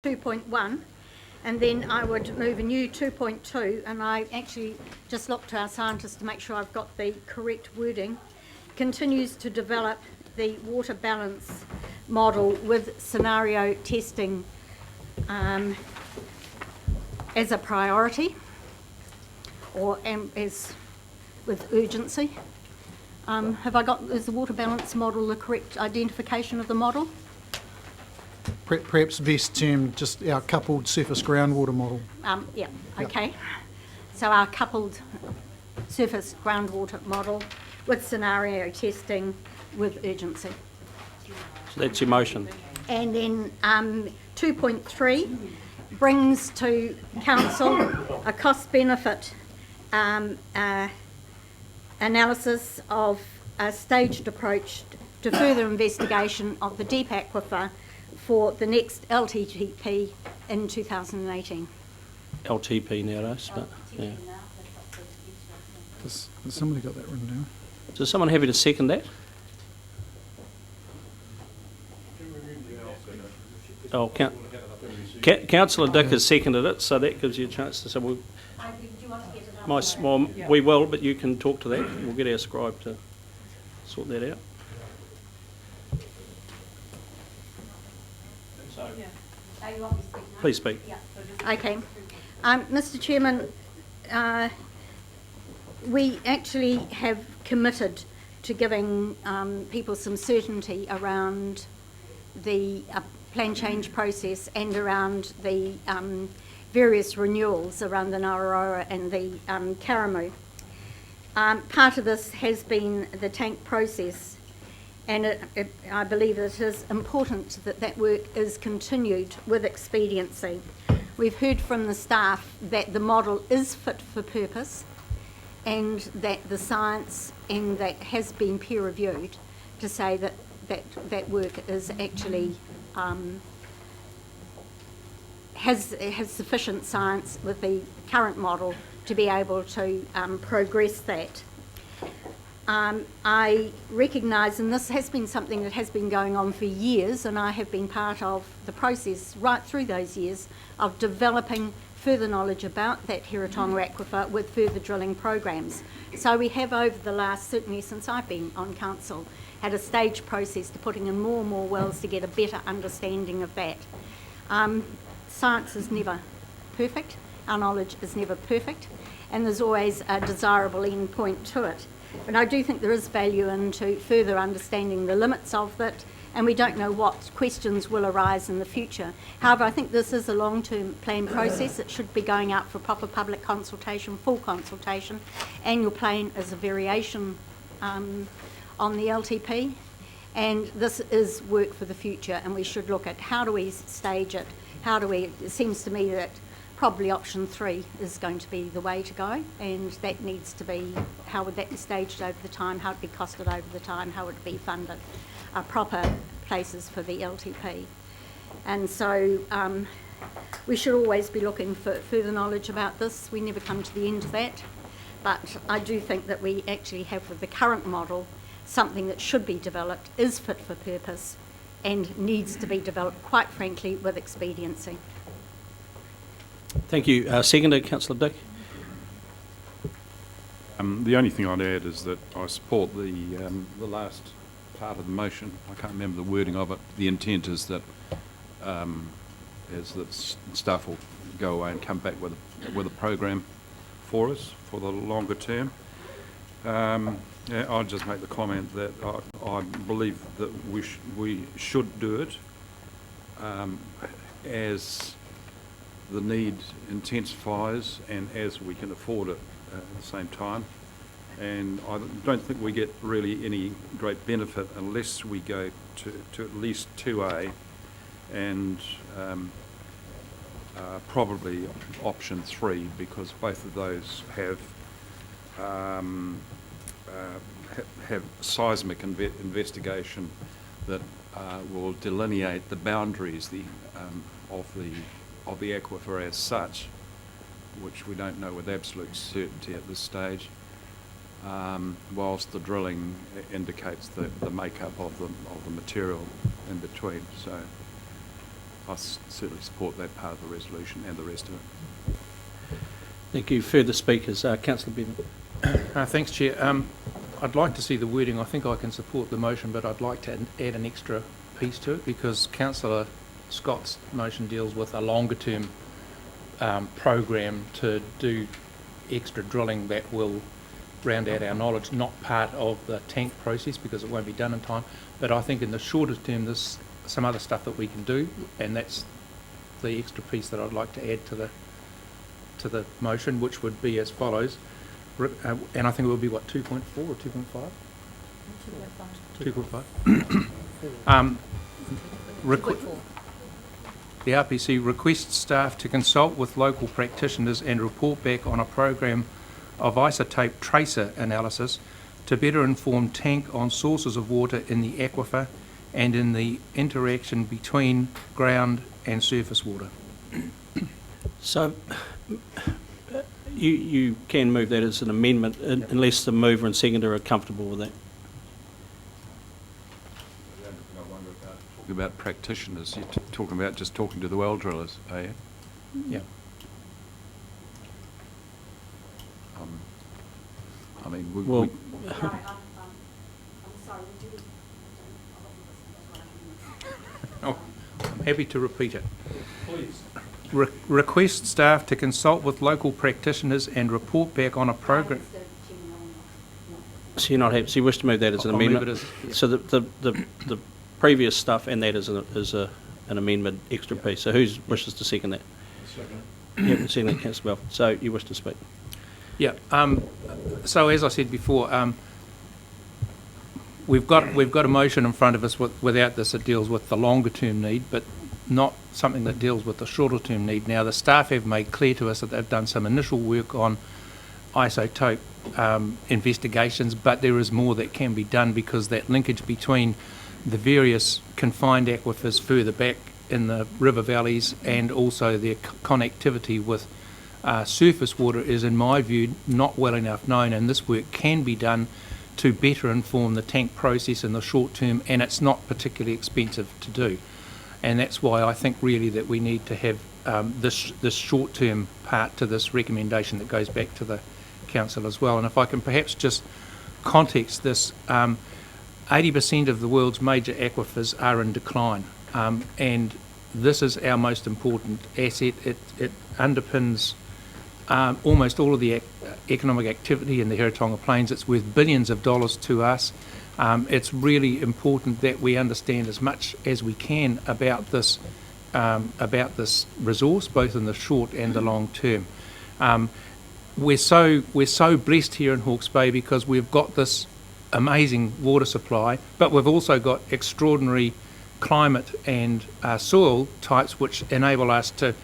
2.1, and then I would move a new 2.2, and I actually just looked to our scientists to make sure I've got the correct wording. Continues to develop the water balance model with scenario testing as a priority, or as with urgency. Is the water balance model the correct identification of the model? Perhaps best termed just our coupled surface groundwater model. Yeah, okay. So our coupled surface groundwater model with scenario testing with urgency. So that's your motion. And then 2.3 brings to Council a cost-benefit analysis of a staged approach to further investigation of the deep aquifer for the next LTTP in 2018. LTP nowadays, but yeah. Has somebody got that written down? So is someone happy to second that? Oh, Councillor Dick has seconded it, so that gives you a chance to say, well, we will, but you can talk to that. We'll get our scribe to sort that out. So, please speak. Okay. Mr. Chairman, we actually have committed to giving people some certainty around the plan change process and around the various renewals around the Ngāraroa and the Karamu. Part of this has been the tank process, and I believe it is important that that work is continued with expediency. We've heard from the staff that the model is fit for purpose and that the science and that has been peer reviewed to say that that work is actually has sufficient science with the current model to be able to progress that. I recognise, and this has been something that has been going on for years, and I have been part of the process right through those years of developing further knowledge about that Heretaunga aquifer with further drilling programs. So we have, over the last, certainly since I've been on council, had a staged process to putting in more and more wells to get a better understanding of that. Science is never perfect, our knowledge is never perfect, and there's always a desirable end point to it. But I do think there is value into further understanding the limits of that, and we don't know what questions will arise in the future. However, I think this is a long-term plan process. It should be going out for proper public consultation, full consultation. Annual plan is a variation on the LTP, and this is work for the future, and we should look at how do we stage it, it seems to me that probably option 3 is going to be the way to go, and that needs to be, how would that be staged over the time, how would it be costed over the time, how would it be funded, proper places for the LTP. And so we should always be looking for further knowledge about this. We never come to the end of that, but I do think that we actually have, with the current model, something that should be developed, is fit for purpose, and needs to be developed, quite frankly, with expediency. Thank you. Seconded, Councillor Dick. The only thing I'd add is that I support the last part of the motion. I can't remember the wording of it. The intent is that staff will go away and come back with a program for us for the longer term. I'll just make the comment that I believe that we should do it as the need intensifies and as we can afford it at the same time. And I don't think we get really any great benefit unless we go to at least 2A and probably option 3, because both of those have seismic investigation that will delineate the boundaries of the aquifer as such, which we don't know with absolute certainty at this stage, whilst the drilling indicates the makeup of the material in between. So certainly support that part of the resolution and the rest of it. Thank you. Further speakers, Councillor Bevan. Thanks, Chair. I'd like to see the wording. I think I can support the motion, but I'd like to add an extra piece to it, because Councillor Scott's motion deals with a longer term program to do extra drilling that will round out our knowledge, not part of the tank process because it won't be done in time. But I think in the shorter term there's some other stuff that we can do, and that's the extra piece that I'd like to add to the motion, which would be as follows. And I think it would be what, 2.4 or 2.5? 2.5. The RPC requests staff to consult with local practitioners and report back on a program of isotope tracer analysis to better inform tank on sources of water in the aquifer and in the interaction between ground and surface water. So you can move that as an amendment unless the mover and seconder are comfortable with that. Talking about practitioners, you're talking about just talking to the well drillers, are you? Yeah. I mean, Well, I'm sorry, Oh, I'm happy to repeat it. Please. Request staff to consult with local practitioners and report back on a program. so you're not happy. So you wish to move that as an I'll leave amendment. it as- So the previous stuff and that is an amendment extra piece. So who wishes to second that? Second. Second, Councillor Bell. So you wish to speak? Yeah. So as I said before, we've got a motion in front of us without this that deals with the longer term need, but not something that deals with the shorter term need. Now the staff have made clear to us that they've done some initial work on isotope investigations, but there is more that can be done, because that linkage between the various confined aquifers further back in the river valleys and also their connectivity with surface water is, in my view, not well enough known, and this work can be done to better inform the tank process in the short term, and it's not particularly expensive to do. And that's why I think really that we need to have this short term part to this recommendation that goes back to the council as well. And if I can perhaps just context this, 80% of the world's major aquifers are in decline, and this is our most important asset. It underpins almost all of the economic activity in the Heretaunga Plains. It's worth billions of dollars to us. It's really important that we understand as much as we can about this resource, both in the short and the long term. We're so blessed here in Hawke's Bay because we've got this amazing water supply, but we've also got extraordinary climate and soil types which enable us to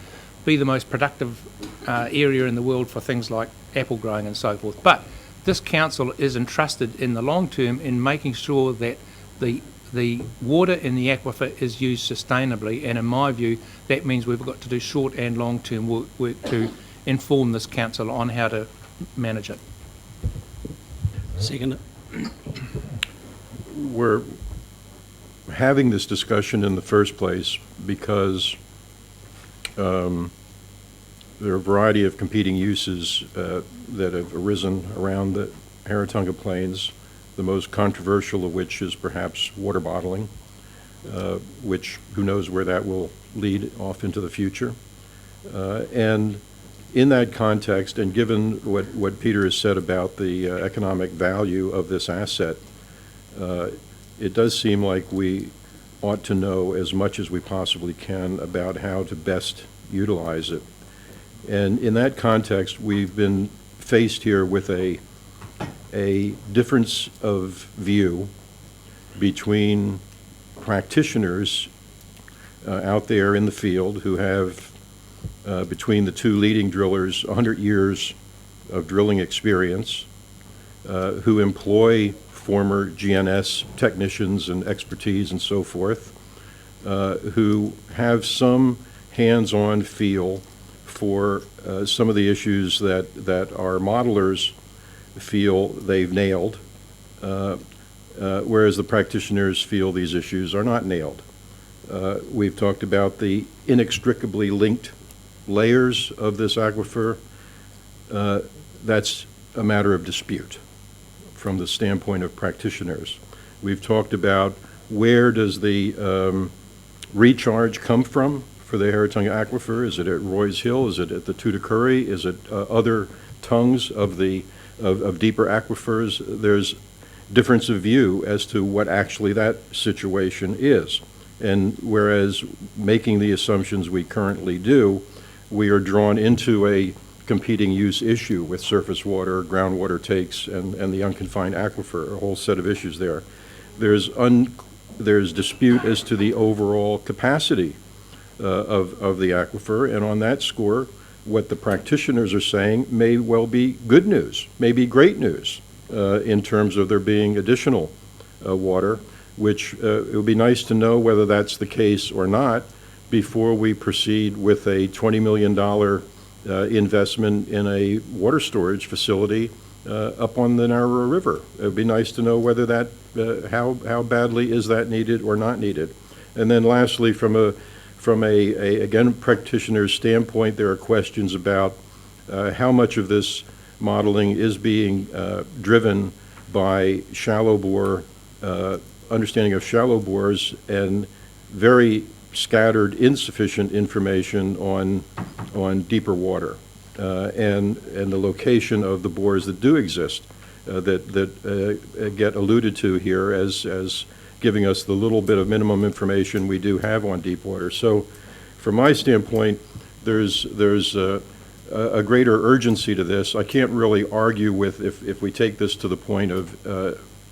be the most productive area in the world for things like apple growing and so forth. But this council is entrusted in the long term in making sure that the water in the aquifer is used sustainably, and in my view that means we've got to do short and long term work to inform this council on how to manage it. Second. We're having this discussion in the first place because there are a variety of competing uses that have arisen around the Heretaunga Plains, the most controversial of which is perhaps water bottling, which who knows where that will lead off into the future. And in that context, and given what Peter has said about the economic value of this asset, it does seem like we ought to know as much as we possibly can about how to best utilize it. And in that context, we've been faced here with a difference of view between practitioners out there in the field who have, between the two leading drillers, 100 years of drilling experience, who employ former GNS technicians and expertise and so forth, who have some hands-on feel for some of the issues that our modelers feel they've nailed, whereas the practitioners feel these issues are not nailed. We've talked about the inextricably linked layers of this aquifer. That's a matter of dispute from the standpoint of practitioners. We've talked about where does the recharge come from for the Heretaunga aquifer? Is it at Roy's Hill? Is it at the Tutukuri? Is it other tongues of deeper aquifers? There's difference of view as to what actually that situation is. And whereas making the assumptions we currently do, we are drawn into a competing use issue with surface water, groundwater takes, and the unconfined aquifer, a whole set of issues there. There's dispute as to the overall capacity of the aquifer, and on that score, what the practitioners are saying may well be good news, may be great news in terms of there being additional water, which it would be nice to know whether that's the case or not before we proceed with a $20 million investment in a water storage facility up on the Narrow River. It would be nice to know whether that, how badly is that needed or not needed. And then lastly, from a again, practitioner's standpoint, there are questions about how much of this modeling is being driven by shallow bore, understanding of shallow bores, and very scattered, insufficient information on deeper water and the location of the bores that do exist that get alluded to here as giving us the little bit of minimum information we do have on deep water. So from my standpoint, there's a greater urgency to this. I can't really argue with if we take this to the point of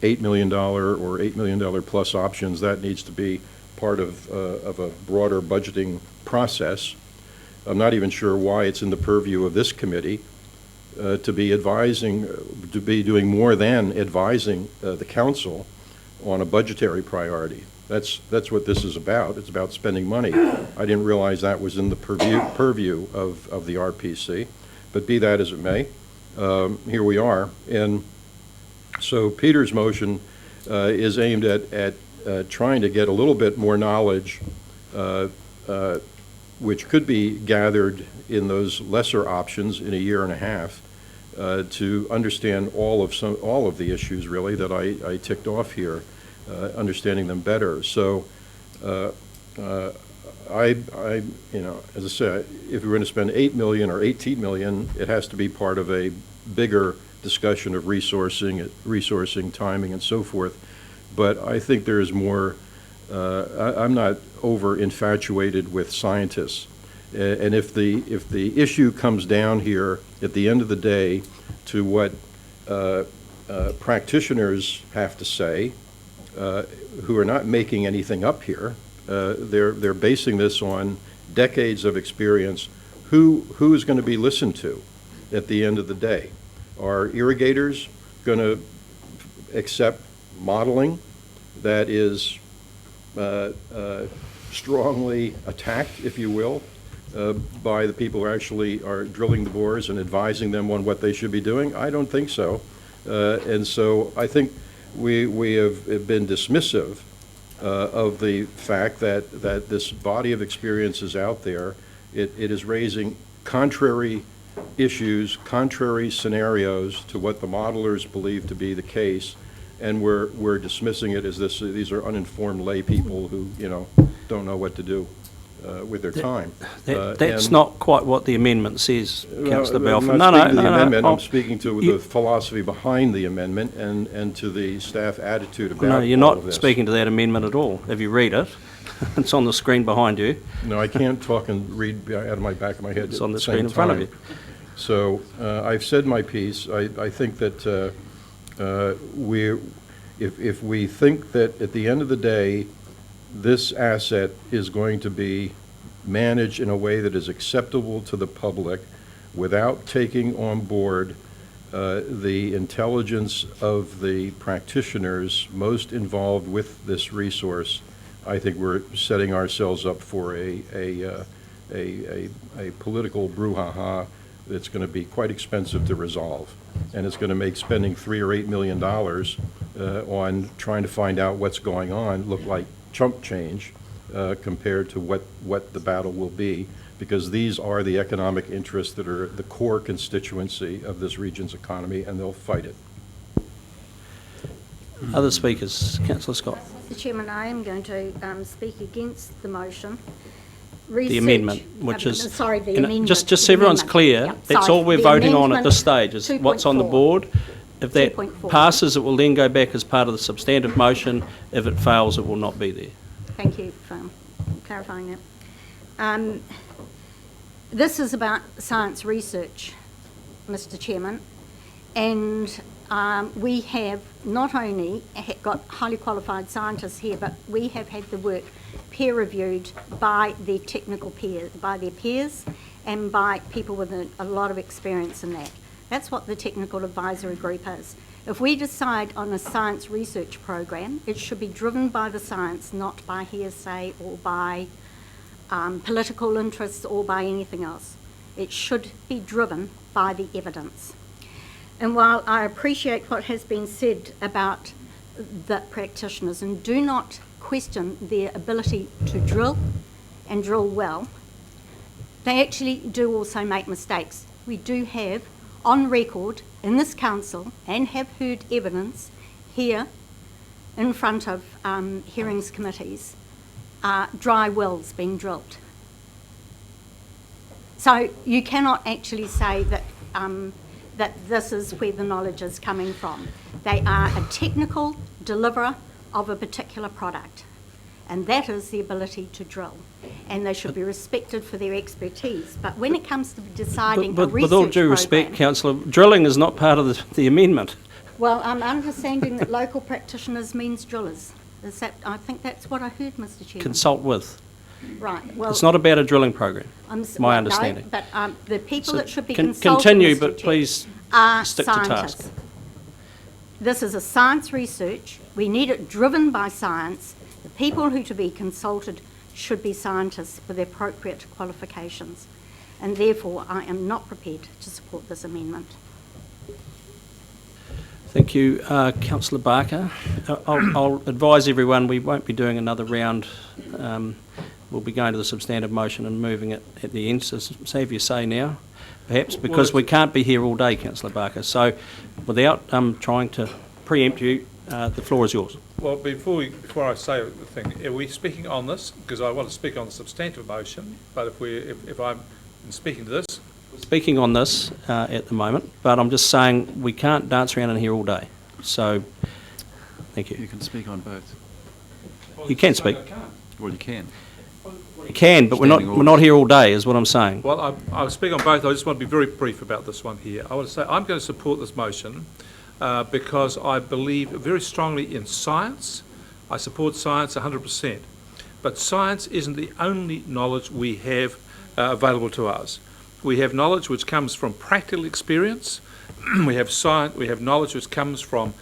$8 million or $8 million plus options, that needs to be part of a broader budgeting process. I'm not even sure why it's in the purview of this committee to be advising, to be doing more than advising the council on a budgetary priority. That's what this is about. It's about spending money. I didn't realize that was in the purview of the RPC, but be that as it may, here we are. And so Peter's motion is aimed at trying to get a little bit more knowledge, which could be gathered in those lesser options in a year and a half, to understand all of the issues really that I ticked off here, understanding them better. So I you know, as I said, if we're going to spend $8 million or $18 million, it has to be part of a bigger discussion of resourcing, timing, and so forth. But I think there is more. I'm not over infatuated with scientists, and if the issue comes down here at the end of the day to what practitioners have to say, who are not making anything up here, they're basing this on decades of experience. Who is going to be listened to at the end of the day? Are irrigators going to accept modeling that is strongly attacked, if you will, by the people who actually are drilling the bores and advising them on what they should be doing? I don't think so. And so I think we have been dismissive of the fact that this body of experience is out there. It is raising contrary issues, contrary scenarios to what the modelers believe to be the case, and we're dismissing it as these are uninformed lay people who, you know, don't know what to do with their time. That's not quite what the amendment says, Councillor Belford. I'm not speaking to the amendment. I'm speaking to the philosophy behind the amendment and to the staff attitude about No, you're all of not this. speaking to that amendment at all. If you read it, it's on the screen behind you. No, I can't talk and read out of my back of my head. It's at on the same screen in front of time. you. So I've said my piece. I think that if we think that at the end of the day, this asset is going to be managed in a way that is acceptable to the public without taking on board the intelligence of the practitioners most involved with this resource, I think we're setting ourselves up for a political brouhaha that's going to be quite expensive to resolve. And it's going to make spending $3 or $8 million on trying to find out what's going on look like chump change compared to what the battle will be, because these are the economic interests that are the core constituency of this region's economy, and they'll fight it. Other speakers, Councillor Scott. Mr Chairman, I am going to speak against the motion. The amendment, which is... Sorry, the you know, amendment. Just the so everyone's amendment. clear, Yep, that's sorry, all we're the voting on at amendment this stage, is what's on the 2.4. board. If that 2.4. passes, it will then go back as part of the substantive motion. If it fails, it will not be there. Thank you for clarifying that. This is about science research, Mr Chairman, and we have not only got highly qualified scientists here, but we have had the work peer-reviewed by their technical peers, by their peers, and by people with a lot of experience in that. That's what the technical advisory group is. If we decide on a science research program, it should be driven by the science, not by hearsay or by political interests or by anything else. It should be driven by the evidence. And while I appreciate what has been said about the practitioners and do not question their ability to drill and drill well, they actually do also make mistakes. We do have on record in this council and have heard evidence here in front of hearings committees, dry wells being drilled. So you cannot actually say that that this is where the knowledge is coming from. They are a technical deliverer of a particular product, and that is the ability to drill. And they should be respected for their expertise. But when it comes to deciding a research with all due respect, program, Councillor, drilling is not part of the amendment. well, I'm understanding that local practitioners means drillers. Is that? I think that's what I heard, Mr Chairman. Consult with. Right. Well, It's not about a drilling program, my well, understanding. No, but the people So that should be con- consulted, continue, Mr. but Chair, please are stick to scientists. task. This is a science research. We need it driven by science. The people who to be consulted should be scientists with appropriate qualifications. And therefore, I am not prepared to support this amendment. Thank you, Councillor Barker. I'll advise everyone we won't be doing another round. We'll be going to the substantive motion and moving it at the end. So save your say now, perhaps, because we can't be here all day, Councillor Barker. So without trying to preempt you, the floor is yours. Well, before I say the thing, are we speaking on this? Because I want to speak on the substantive motion, but if I'm speaking to this... Speaking on this at the moment, but I'm just saying we can't dance around in here all day. So, thank you. You can speak on both. You can speak. Well, you can. You can, but we're not here all day, is what I'm saying. Well, I'll speak on both. I just want to be very brief about this one here. I want to say I'm going to support this motion because I believe very strongly in science. I support science 100%. But science isn't the only knowledge we have available to us. We have knowledge which comes from practical experience. We have science. We have knowledge which comes from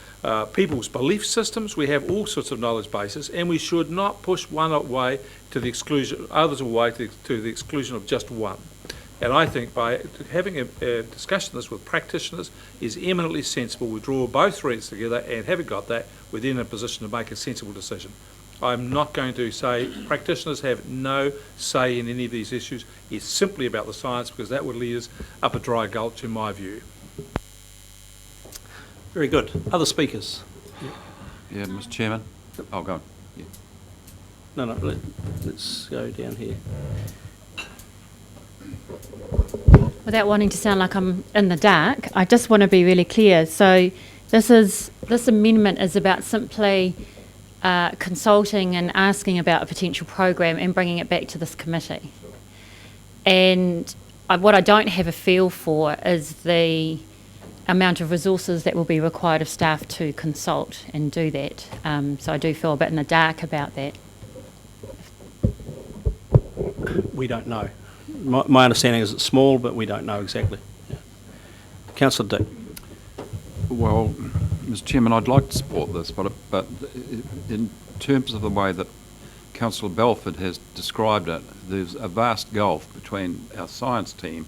people's belief systems. We have all sorts of knowledge bases, and we should not push one away to the exclusion, others away to the exclusion of just one. And I think by having a discussion this with practitioners is eminently sensible. We draw both threads together, and having got that, we're then in a position to make a sensible decision. I'm not going to say practitioners have no say in any of these issues. It's simply about the science, because that would lead us up a dry gulch, in my view. Very good. Other speakers? Yeah, Mr Chairman. Oh, go on. Yeah. No, let's go down here. Without wanting to sound like I'm in the dark, I just want to be really clear. So this amendment is about simply consulting and asking about a potential program and bringing it back to this committee. And what I don't have a feel for is the amount of resources that will be required of staff to consult and do that. So I do feel a bit in the dark about that. We don't know. My understanding is it's small, but we don't know exactly. Yeah. Councillor Dick. Well, Mr Chairman, I'd like to support this, but in terms of the way that Councillor Belford has described it, there's a vast gulf between our science team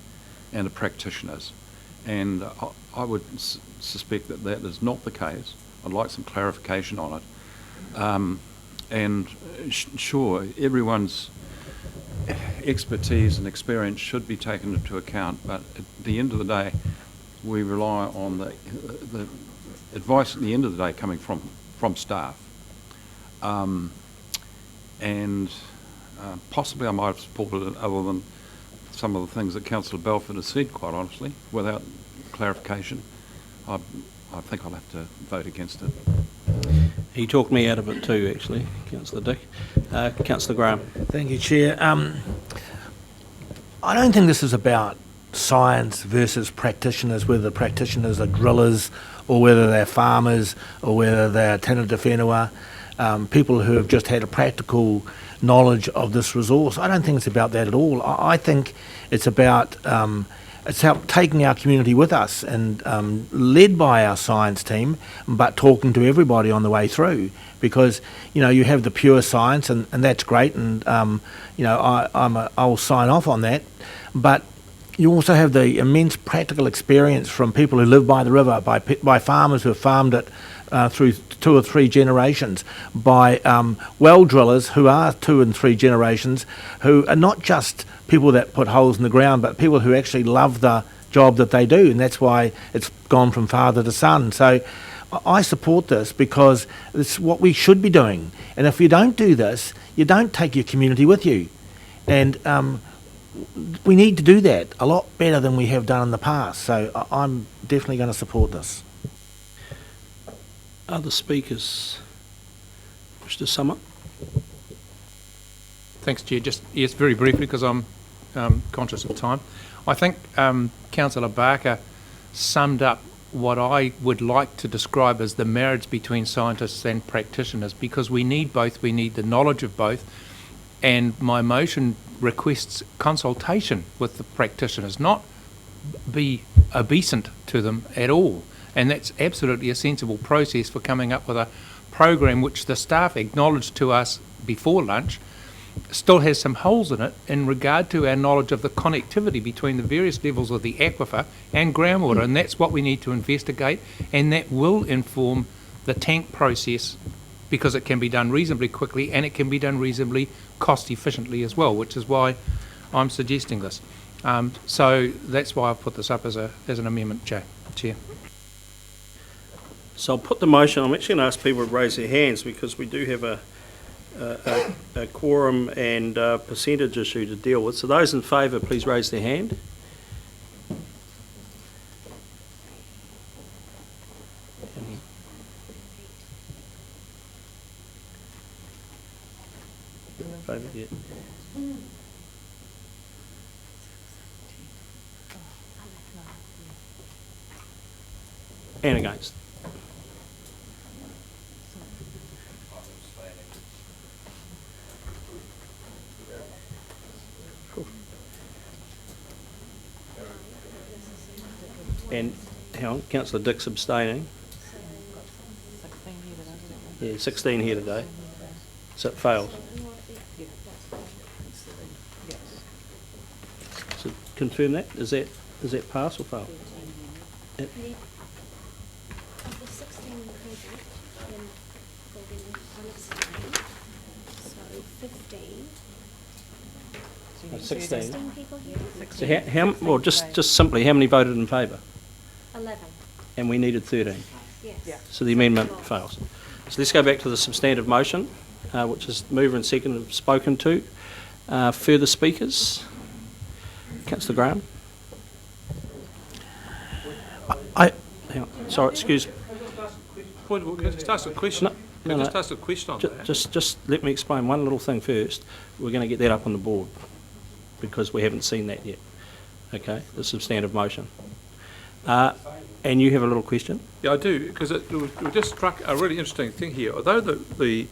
and the practitioners. And I would suspect that that is not the case. I'd like some clarification on it. And sure, everyone's expertise and experience should be taken into account, but at the end of the day, we rely on the advice at the end of the day coming from staff. Possibly I might have supported it other than some of the things that Councillor Belford has said, quite honestly, without clarification. I think I'll have to vote against it. He talked me out of it too, actually, Councillor Dick. Councillor Graham. Thank you, Chair. I don't think this is about science versus practitioners, whether the practitioners are drillers or whether they're farmers or whether they're tana te whenua, people who have just had a practical knowledge of this resource. I don't think it's about that at all. I think it's about taking our community with us and led by our science team, but talking to everybody on the way through, because you have the pure science and that's great, and I'll sign off on that, but you also have the immense practical experience from people who live by the river, by farmers who have farmed it through 2 or 3 generations, by well drillers who are 2 and 3 generations, who are not just people that put holes in the ground, but people who actually love the job that they do, and that's why it's gone from father to son. So I support this because it's what we should be doing, and if you don't do this, you don't take your community with you, and we need to do that a lot better than we have done in the past. So I'm definitely going to support this. Other speakers wish to sum up? Thanks, Chair. Just, yes, very briefly, because I'm conscious of time. I think Councillor Barker summed up what I would like to describe as the marriage between scientists and practitioners, because we need both. We need the knowledge of both, and my motion requests consultation with the practitioners, not be obeisant to them at all. And that's absolutely a sensible process for coming up with a program which the staff acknowledged to us before lunch still has some holes in it in regard to our knowledge of the connectivity between the various levels of the aquifer and groundwater, and that's what we need to investigate, and that will inform the tank process, because it can be done reasonably quickly and it can be done reasonably cost efficiently as well, which is why I'm suggesting this. So that's why I've put this up as an amendment, Chair. So I'll put the motion. I'm actually going to ask people to raise their hands because we do have a quorum and percentage issue to deal with. So those in favour, please raise their hand. Favour, yeah. And against. And hang on, Councillor Dick's abstaining. Yeah, 16 here today. So it fails. So confirm that. Is that pass or fail? Yep. Of the 16 present, then there'll be unabstained, so 15. 16. 16 people here? So how well, just simply, how many voted in favour? 11, And we needed 13. yes. So the amendment fails. So let's go back to the substantive motion, which is mover and second have spoken to. Further speakers? Councillor Graham? Hang on. Sorry, excuse me. Can I just ask a question? Can I just ask a question on that? Just let me explain one little thing first. We're going to get that up on the board because we haven't seen that yet. Okay, the substantive motion. And you have a little question? Yeah, I do, because we just struck a really interesting thing here. Although the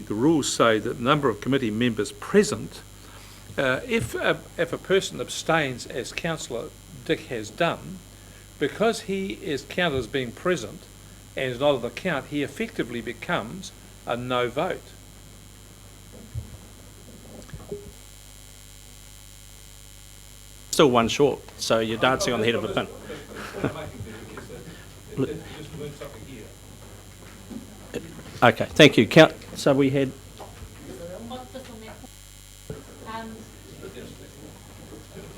rules say that the number of committee members present, if a person abstains, as Councillor Dick has done, because he is counted as being present and is not on the count, he effectively becomes a no vote. Still one short, so you're dancing on the head of a pin. Okay, thank you. So we had,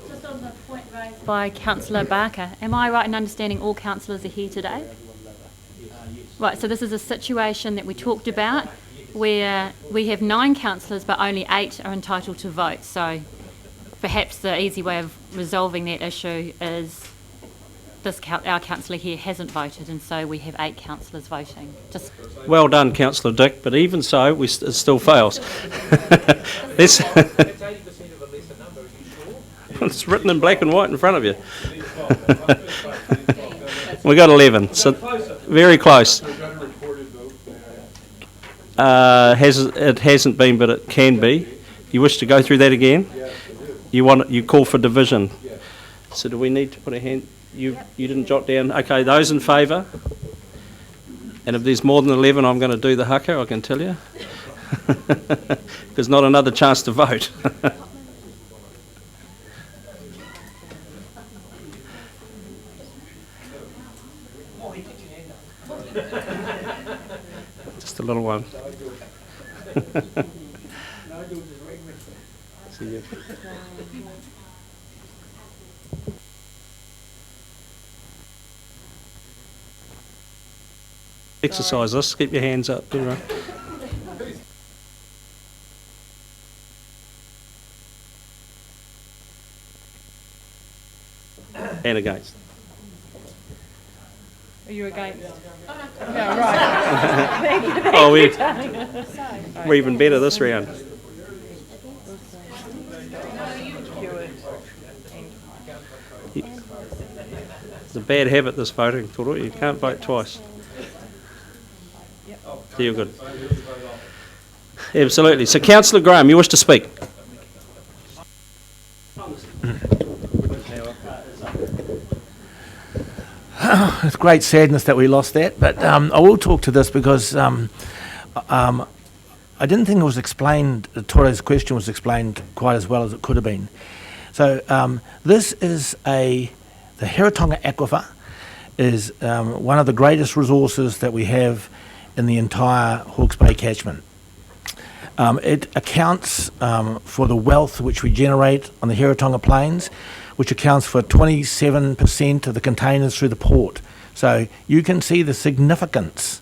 Just on the point raised by Councillor Barker, am I right in understanding all councillors are here today? Right, so this is a situation that we talked about where we have 9 councillors but only 8 are entitled to vote. So perhaps the easy way of resolving that issue is our councillor here hasn't voted, and so we have 8 councillors voting. Just well done, Councillor Dick, but even so, it still fails. This It's 80% of a lesser number, are you sure? it's written in black and white in front of you. We got 11, so very close. It hasn't been, but it can be. You wish to go through that again? You call for division. So do we need to put a hand? You didn't jot down. Okay, those in favour. And if there's more than 11, I'm going to do the haka, I can tell you. There's not another chance to vote. Just a little one. See you. Exercise this, keep your hands up. Anyway. And against. Are you against? Oh, we're even better this round. It's a bad habit, this voting, Toro. You can't vote twice. You're good. Absolutely. So, Councillor Graham, you wish to speak? It's great sadness that we lost that, but I will talk to this because I didn't think it was explained, Toro's question was explained quite as well as it could have been. So this is the Heretaunga aquifer is one of the greatest resources that we have in the entire Hawke's Bay catchment. It accounts for the wealth which we generate on the Heretaunga plains, which accounts for 27% of the containers through the port. So you can see the significance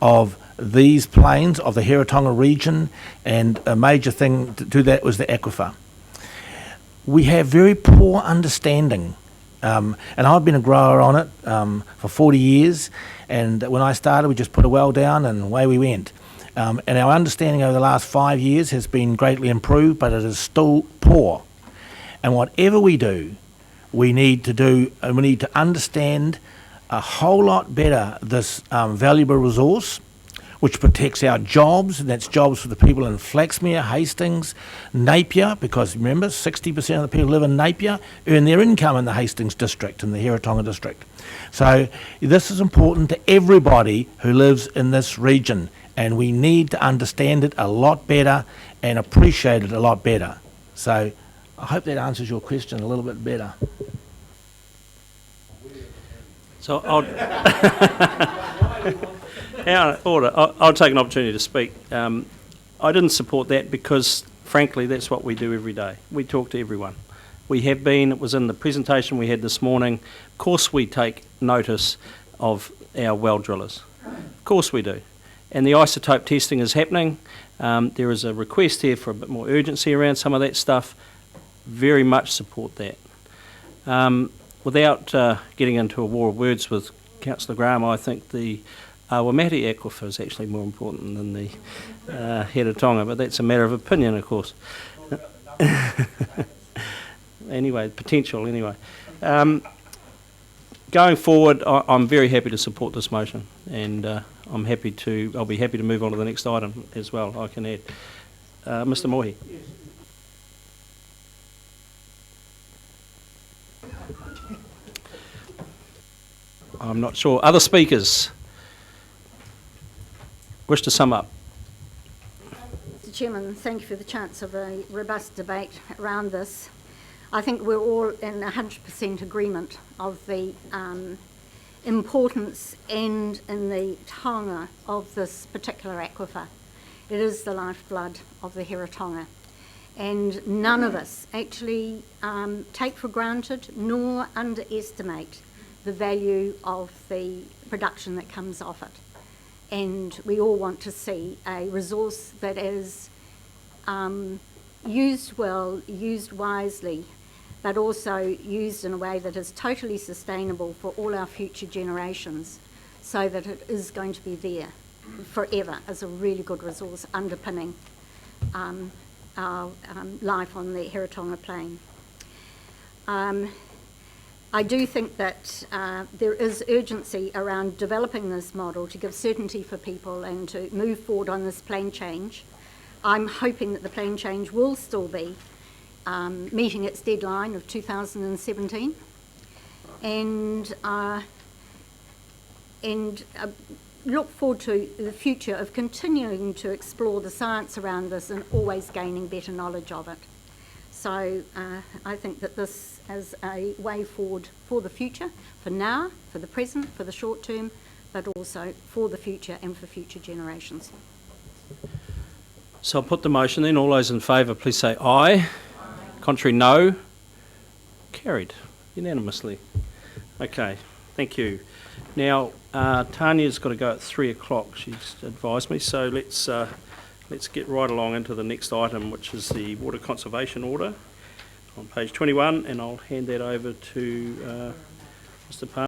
of these plains, of the Heretaunga region, and a major thing to do that was the aquifer. We have very poor understanding, and I've been a grower on it for 40 years, and when I started we just put a well down and away we went. And our understanding over the last 5 years has been greatly improved, but it is still poor. And whatever we do, we need to understand a whole lot better this valuable resource, which protects our jobs, and that's jobs for the people in Flaxmere, Hastings, Napier, because remember, 60% of the people who live in Napier earn their income in the Hastings district, in the Heretaunga district. So this is important to everybody who lives in this region, and we need to understand it a lot better and appreciate it a lot better. So I hope that answers your question a little bit better. So I'll take an opportunity to speak. I didn't support that because, frankly, that's what we do every day. We talk to everyone. We have been, it was in the presentation we had this morning. Of course we take notice of our well drillers. Of course we do. And the isotope testing is happening. There is a request here for a bit more urgency around some of that stuff. Very much support that. Without getting into a war of words with Councillor Graham, I think the Wamati aquifer is actually more important than the Heretaunga, but that's a matter of opinion, of course. Anyway, potential anyway. Going forward, I'm very happy to support this motion, and I'll be happy to move on to the next item as well, I can add. Mr. Mohi. I'm not sure. Other speakers wish to sum up? Mr. Chairman, thank you for the chance of a robust debate around this. I think we're all in 100% agreement of the importance and in the taonga of this particular aquifer. It is the lifeblood of the Heretaunga. And none of us actually take for granted nor underestimate the value of the production that comes off it. And we all want to see a resource that is used well, used wisely, but also used in a way that is totally sustainable for all our future generations, so that it is going to be there forever as a really good resource underpinning our life on the Heretaunga Plain. I do think that there is urgency around developing this model to give certainty for people and to move forward on this plain change. I'm hoping that the plain change will still be meeting its deadline of 2017, and look forward to the future of continuing to explore the science around this and always gaining better knowledge of it. So I think that this is a way forward for the future, for now, for the present, for the short term, but also for the future and for future generations. So I'll put the motion then. All those in favour, please say aye. Contrary, no. Carried unanimously. Okay, thank you. Now, Tanya's got to go at 3 o'clock, she's advised me, so let's get right along into the next item, which is the Water Conservation Order on page 21, and I'll hand that over to Mr. Palmer.